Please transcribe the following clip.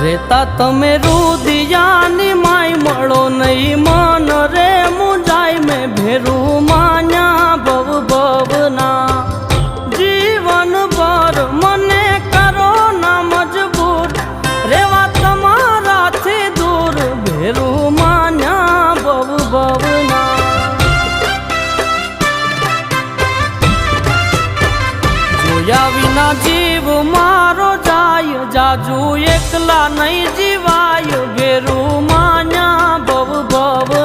રેતા તમે રુદિયાની માય મળો નહીં મન રે મુંજાય મેં ભેરું માન્યા ભવ ભવના જીવન ભર મને કરો ના મજબૂર રેવા તમારાથી દૂર ભેરું માન્યા ભવ ભવના જોયા વિના જીવ મારો જાય જાજુ એકલા નહીં જીવાય ભેરું માન્યા ભવ ભવ